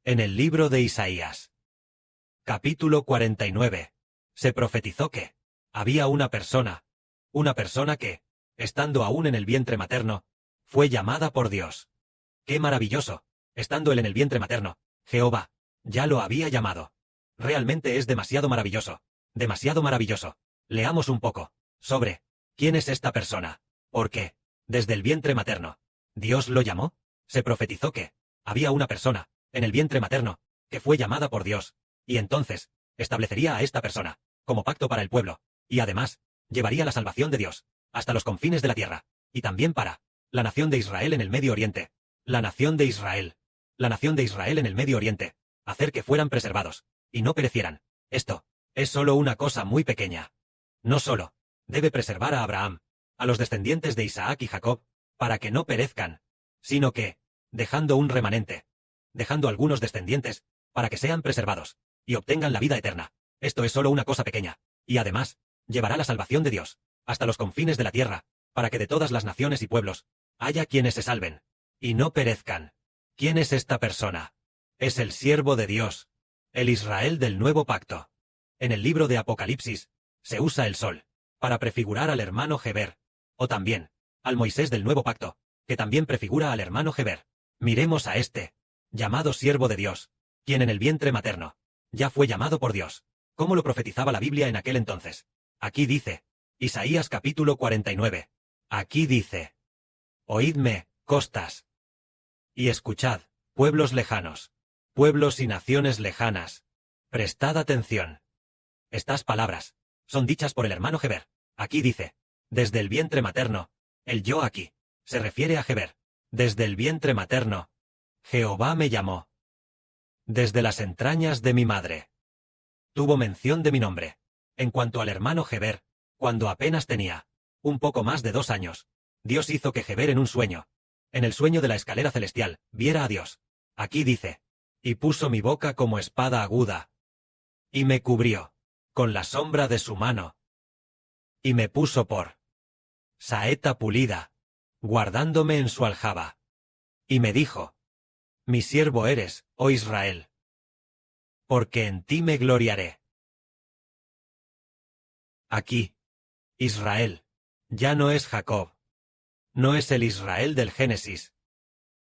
En el libro de Isaías. Capítulo 49. Se profetizó que había una persona que, estando aún en el vientre materno, fue llamada por Dios. ¡Qué maravilloso! Estando él en el vientre materno, Jehová ya lo había llamado. Realmente es demasiado maravilloso. Demasiado maravilloso. Leamos un poco sobre quién es esta persona. ¿Por qué? Desde el vientre materno, Dios lo llamó. Se profetizó que había una persona en el vientre materno que fue llamada por Dios, y entonces establecería a esta persona como pacto para el pueblo, y además llevaría la salvación de Dios hasta los confines de la tierra, y también para la nación de Israel en el Medio Oriente. La nación de Israel. La nación de Israel en el Medio Oriente. Hacer que fueran preservados y no perecieran. Esto es solo una cosa muy pequeña. No solo debe preservar a Abraham, a los descendientes de Isaac y Jacob, para que no perezcan, sino que, dejando un remanente, dejando algunos descendientes, para que sean preservados y obtengan la vida eterna. Esto es solo una cosa pequeña, y además, llevará la salvación de Dios hasta los confines de la tierra, para que de todas las naciones y pueblos haya quienes se salven y no perezcan. ¿Quién es esta persona? Es el siervo de Dios, el Israel del nuevo pacto. En el libro de Apocalipsis se usa el sol para prefigurar al hermano Heber, o también al Moisés del nuevo pacto, que también prefigura al hermano Heber. Miremos a este llamado siervo de Dios, quien en el vientre materno ya fue llamado por Dios. ¿Cómo lo profetizaba la Biblia en aquel entonces? Aquí dice, Isaías capítulo 49. Aquí dice: Oídme, costas, y escuchad, pueblos lejanos, pueblos y naciones lejanas. Prestad atención. Estas palabras son dichas por el hermano Heber. Aquí dice, desde el vientre materno, el yo aquí, se refiere a Heber. Desde el vientre materno, Jehová me llamó. Desde las entrañas de mi madre. Tuvo mención de mi nombre. En cuanto al hermano Heber, cuando apenas tenía un poco más de 2 años, Dios hizo que Heber en un sueño, en el sueño de la escalera celestial, viera a Dios. Aquí dice, y puso mi boca como espada aguda, y me cubrió con la sombra de su mano, y me puso por saeta pulida, guardándome en su aljaba. Y me dijo, mi siervo eres, oh Israel, porque en ti me gloriaré. Aquí, Israel, ya no es Jacob, no es el Israel del Génesis.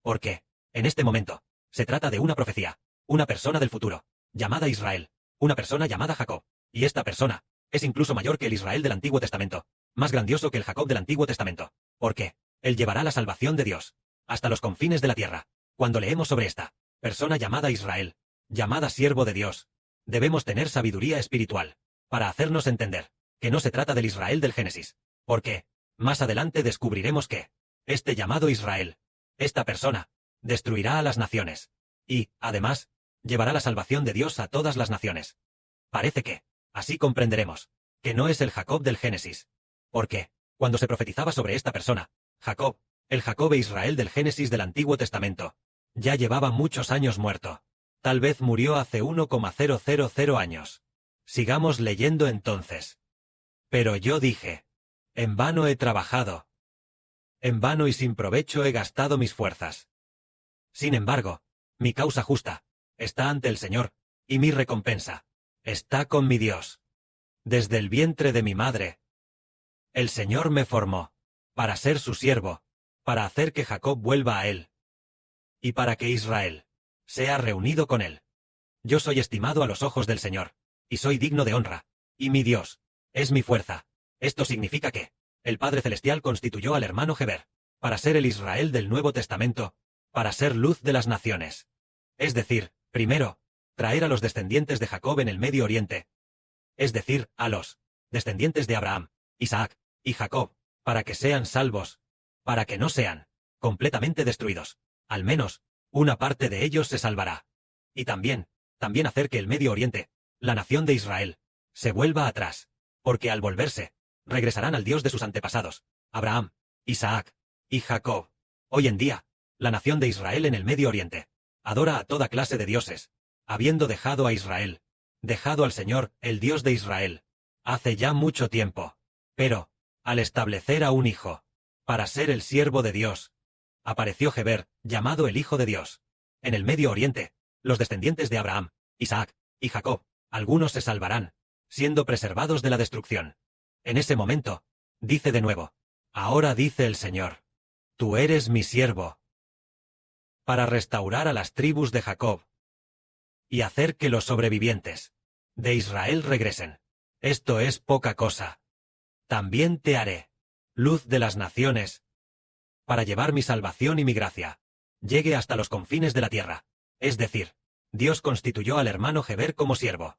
Porque, en este momento, se trata de una profecía, una persona del futuro, llamada Israel, una persona llamada Jacob, y esta persona es incluso mayor que el Israel del Antiguo Testamento, más grandioso que el Jacob del Antiguo Testamento, porque él llevará la salvación de Dios hasta los confines de la tierra. Cuando leemos sobre esta persona llamada Israel, llamada siervo de Dios, debemos tener sabiduría espiritual para hacernos entender que no se trata del Israel del Génesis, porque más adelante descubriremos que este llamado Israel, esta persona, destruirá a las naciones y, además, llevará la salvación de Dios a todas las naciones. Parece que así comprenderemos que no es el Jacob del Génesis, porque cuando se profetizaba sobre esta persona, Jacob, el Jacob e Israel del Génesis del Antiguo Testamento, ya llevaba muchos años muerto. Tal vez murió hace 1,000 años. Sigamos leyendo entonces. Pero yo dije, en vano he trabajado. En vano y sin provecho he gastado mis fuerzas. Sin embargo, mi causa justa está ante el Señor, y mi recompensa está con mi Dios. Desde el vientre de mi madre, el Señor me formó, para ser su siervo, para hacer que Jacob vuelva a él, y para que Israel sea reunido con él. Yo soy estimado a los ojos del Señor, y soy digno de honra, y mi Dios es mi fuerza. Esto significa que el Padre Celestial constituyó al hermano Heber para ser el Israel del Nuevo Testamento, para ser luz de las naciones. Es decir, primero, traer a los descendientes de Jacob en el Medio Oriente, es decir, a los descendientes de Abraham, Isaac y Jacob, para que sean salvos, para que no sean completamente destruidos. Al menos, una parte de ellos se salvará. Y también hacer que el Medio Oriente, la nación de Israel, se vuelva atrás, porque al volverse, regresarán al Dios de sus antepasados, Abraham, Isaac y Jacob. Hoy en día, la nación de Israel en el Medio Oriente adora a toda clase de dioses, habiendo dejado a Israel, dejado al Señor, el Dios de Israel, hace ya mucho tiempo. Pero, al establecer a un hijo, para ser el siervo de Dios, apareció Heber, llamado el Hijo de Dios. En el Medio Oriente, los descendientes de Abraham, Isaac y Jacob, algunos se salvarán, siendo preservados de la destrucción. En ese momento, dice de nuevo, ahora dice el Señor, tú eres mi siervo, para restaurar a las tribus de Jacob y hacer que los sobrevivientes de Israel regresen. Esto es poca cosa. También te haré luz de las naciones, para llevar mi salvación y mi gracia llegue hasta los confines de la tierra. Es decir, Dios constituyó al hermano Heber como siervo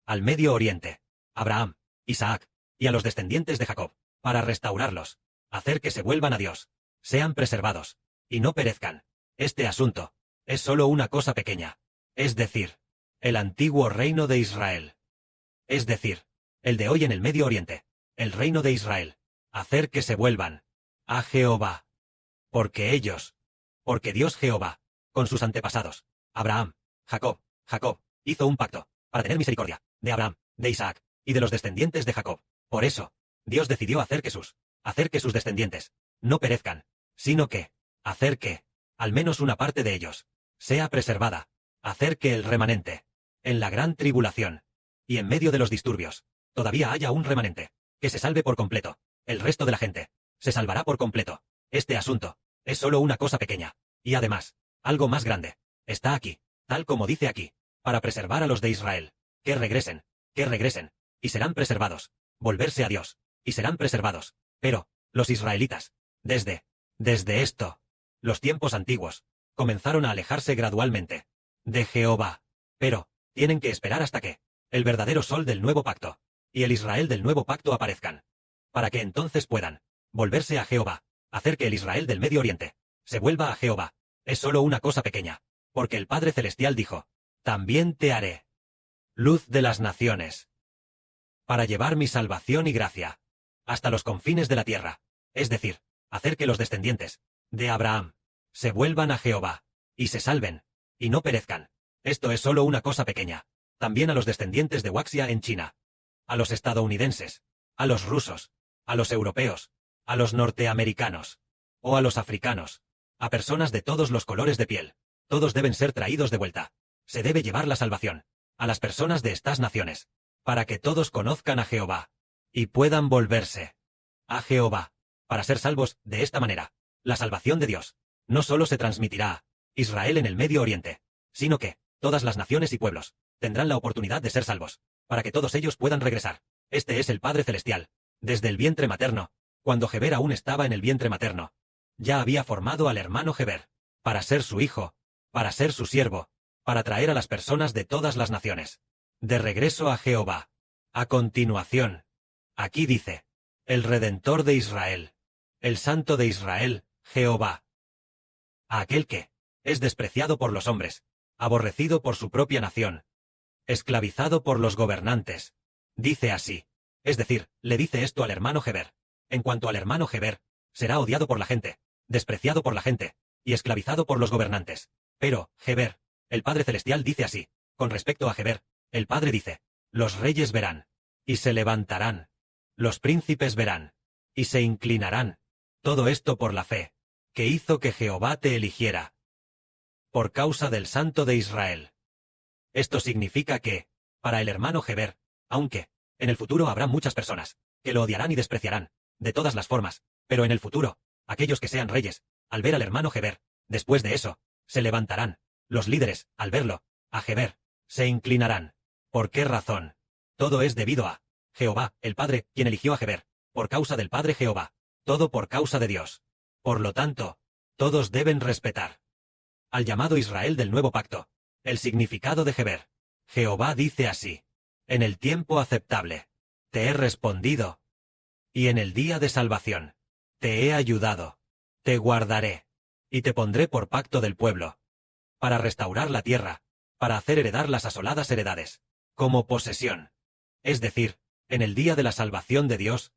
al Medio Oriente, Abraham, Isaac, y a los descendientes de Jacob, para restaurarlos, hacer que se vuelvan a Dios, sean preservados, y no perezcan. Este asunto es solo una cosa pequeña, es decir, el antiguo reino de Israel. Es decir, el de hoy en el Medio Oriente, el reino de Israel, hacer que se vuelvan a Jehová. Porque Dios Jehová, con sus antepasados, Abraham, Jacob, hizo un pacto, para tener misericordia, de Abraham, de Isaac, y de los descendientes de Jacob. Por eso, Dios decidió hacer que sus descendientes, no perezcan, sino que, hacer que, al menos una parte de ellos, sea preservada, hacer que el remanente, en la gran tribulación, y en medio de los disturbios, todavía haya un remanente, que se salve por completo. El resto de la gente se salvará por completo. Este asunto es solo una cosa pequeña, y además, algo más grande, está aquí, tal como dice aquí, para preservar a los de Israel, que regresen, y serán preservados, volverse a Dios, y serán preservados. Pero, los israelitas, desde los tiempos antiguos, comenzaron a alejarse gradualmente de Jehová. Pero, tienen que esperar hasta que el verdadero sol del nuevo pacto y el Israel del nuevo pacto aparezcan, para que entonces puedan volverse a Jehová, hacer que el Israel del Medio Oriente se vuelva a Jehová. Es solo una cosa pequeña, porque el Padre Celestial dijo, también te haré luz de las naciones, para llevar mi salvación y gracia hasta los confines de la tierra, es decir, hacer que los descendientes de Abraham se vuelvan a Jehová, y se salven, y no perezcan. Esto es solo una cosa pequeña. También a los descendientes de Waxia en China, a los estadounidenses, a los rusos, a los europeos, a los norteamericanos, o a los africanos, a personas de todos los colores de piel, todos deben ser traídos de vuelta. Se debe llevar la salvación a las personas de estas naciones, para que todos conozcan a Jehová, y puedan volverse a Jehová, para ser salvos de esta manera. La salvación de Dios no solo se transmitirá a Israel en el Medio Oriente, sino que todas las naciones y pueblos tendrán la oportunidad de ser salvos, para que todos ellos puedan regresar. Este es el Padre Celestial, desde el vientre materno, cuando Heber aún estaba en el vientre materno, ya había formado al hermano Heber, para ser su hijo, para ser su siervo, para traer a las personas de todas las naciones de regreso a Jehová. A continuación, aquí dice, el Redentor de Israel, el Santo de Israel, Jehová. A aquel que es despreciado por los hombres, aborrecido por su propia nación, esclavizado por los gobernantes. Dice así, es decir, le dice esto al hermano Heber. En cuanto al hermano Heber, será odiado por la gente, despreciado por la gente, y esclavizado por los gobernantes. Pero, Heber, el Padre Celestial dice así, con respecto a Heber, el Padre dice, los reyes verán, y se levantarán, los príncipes verán, y se inclinarán, todo esto por la fe, que hizo que Jehová te eligiera, por causa del Santo de Israel. Esto significa que, para el hermano Heber, aunque, en el futuro habrá muchas personas, que lo odiarán y despreciarán, de todas las formas, pero en el futuro, aquellos que sean reyes, al ver al hermano Heber, después de eso, se levantarán, los líderes, al verlo, a Heber, se inclinarán. ¿Por qué razón? Todo es debido a Jehová, el Padre, quien eligió a Heber, por causa del Padre Jehová, todo por causa de Dios. Por lo tanto, todos deben respetar al llamado Israel del nuevo pacto. El significado de Heber. Jehová dice así, en el tiempo aceptable, te he respondido, y en el día de salvación, te he ayudado, te guardaré, y te pondré por pacto del pueblo, para restaurar la tierra, para hacer heredar las asoladas heredades, como posesión. Es decir, en el día de la salvación de Dios,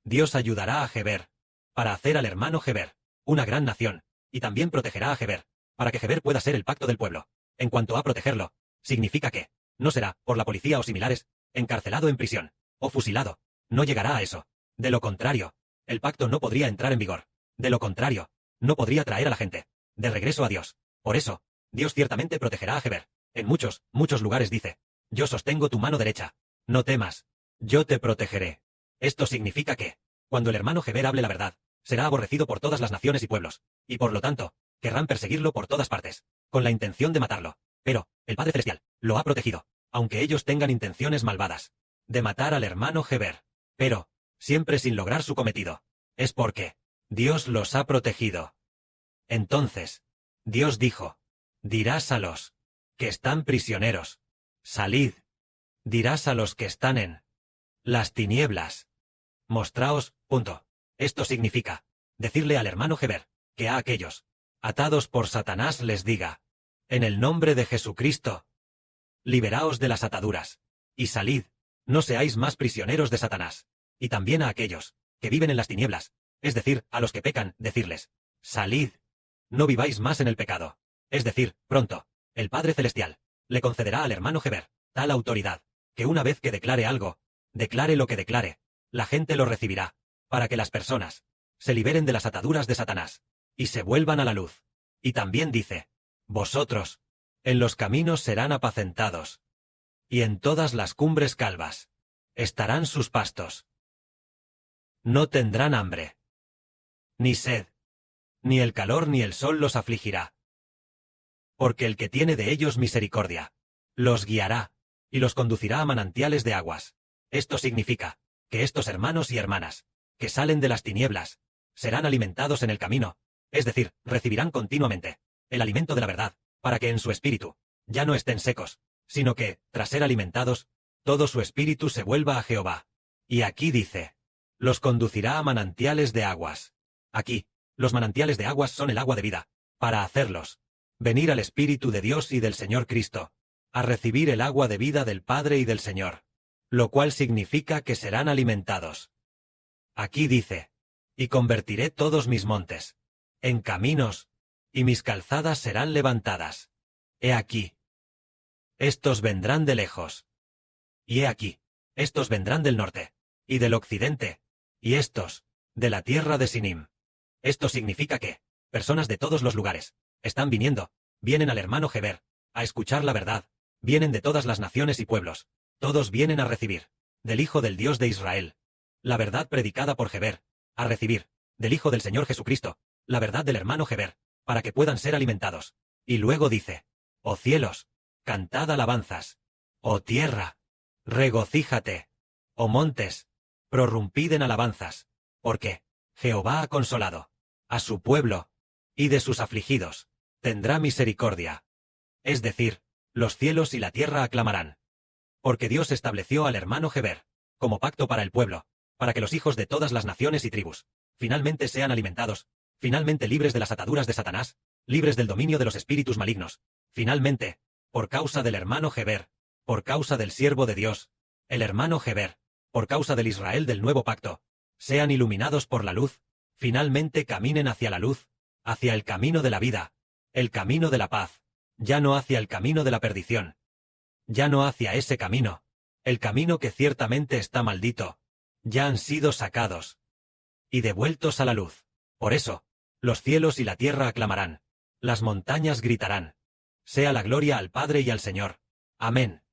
Dios ayudará a Heber, para hacer al hermano Heber, una gran nación, y también protegerá a Heber, para que Heber pueda ser el pacto del pueblo. En cuanto a protegerlo, significa que, no será, por la policía o similares, encarcelado en prisión, o fusilado. No llegará a eso. De lo contrario, el pacto no podría entrar en vigor. De lo contrario, no podría traer a la gente de regreso a Dios. Por eso, Dios ciertamente protegerá a Heber. En muchos, muchos lugares dice, yo sostengo tu mano derecha. No temas. Yo te protegeré. Esto significa que, cuando el hermano Heber hable la verdad, será aborrecido por todas las naciones y pueblos, y por lo tanto, querrán perseguirlo por todas partes, con la intención de matarlo. Pero, el Padre Celestial, lo ha protegido, aunque ellos tengan intenciones malvadas, de matar al hermano Heber. Pero, siempre sin lograr su cometido. Es porque, Dios los ha protegido. Entonces, Dios dijo, dirás a los que están prisioneros, salid. Dirás a los que están en las tinieblas, mostraos. Esto significa, decirle al hermano Heber, que a aquellos, atados por Satanás les diga, en el nombre de Jesucristo, liberaos de las ataduras, y salid, no seáis más prisioneros de Satanás. Y también a aquellos, que viven en las tinieblas, es decir, a los que pecan, decirles, salid, no viváis más en el pecado. Es decir, pronto, el Padre Celestial, le concederá al hermano Heber, tal autoridad, que una vez que declare algo, declare lo que declare, la gente lo recibirá, para que las personas se liberen de las ataduras de Satanás, y se vuelvan a la luz. Y también dice, vosotros, en los caminos serán apacentados, y en todas las cumbres calvas, estarán sus pastos. No tendrán hambre, ni sed, ni el calor ni el sol los afligirá. Porque el que tiene de ellos misericordia, los guiará, y los conducirá a manantiales de aguas. Esto significa, que estos hermanos y hermanas, que salen de las tinieblas, serán alimentados en el camino, es decir, recibirán continuamente el alimento de la verdad, para que en su espíritu ya no estén secos, sino que, tras ser alimentados, todo su espíritu se vuelva a Jehová. Y aquí dice, los conducirá a manantiales de aguas. Aquí, los manantiales de aguas son el agua de vida, para hacerlos venir al Espíritu de Dios y del Señor Cristo, a recibir el agua de vida del Padre y del Señor, lo cual significa que serán alimentados. Aquí dice, y convertiré todos mis montes en caminos, y mis calzadas serán levantadas. He aquí, estos vendrán de lejos. Y he aquí, estos vendrán del norte, y del occidente, y estos, de la tierra de Sinim. Esto significa que, personas de todos los lugares, están viniendo, vienen al hermano Heber, a escuchar la verdad, vienen de todas las naciones y pueblos, todos vienen a recibir, del Hijo del Dios de Israel, la verdad predicada por Heber, a recibir, del Hijo del Señor Jesucristo, la verdad del hermano Heber, para que puedan ser alimentados. Y luego dice, oh cielos, cantad alabanzas, oh tierra, regocíjate, oh montes, prorrumpid en alabanzas, porque Jehová ha consolado a su pueblo, y de sus afligidos tendrá misericordia. Es decir, los cielos y la tierra aclamarán. Porque Dios estableció al hermano Heber como pacto para el pueblo, para que los hijos de todas las naciones y tribus finalmente sean alimentados, finalmente libres de las ataduras de Satanás, libres del dominio de los espíritus malignos, finalmente, por causa del hermano Heber, por causa del siervo de Dios, el hermano Heber, por causa del Israel del nuevo pacto, sean iluminados por la luz, finalmente caminen hacia la luz, hacia el camino de la vida, el camino de la paz, ya no hacia el camino de la perdición, ya no hacia ese camino, el camino que ciertamente está maldito, ya han sido sacados y devueltos a la luz. Por eso, los cielos y la tierra aclamarán, las montañas gritarán, sea la gloria al Padre y al Señor. Amén.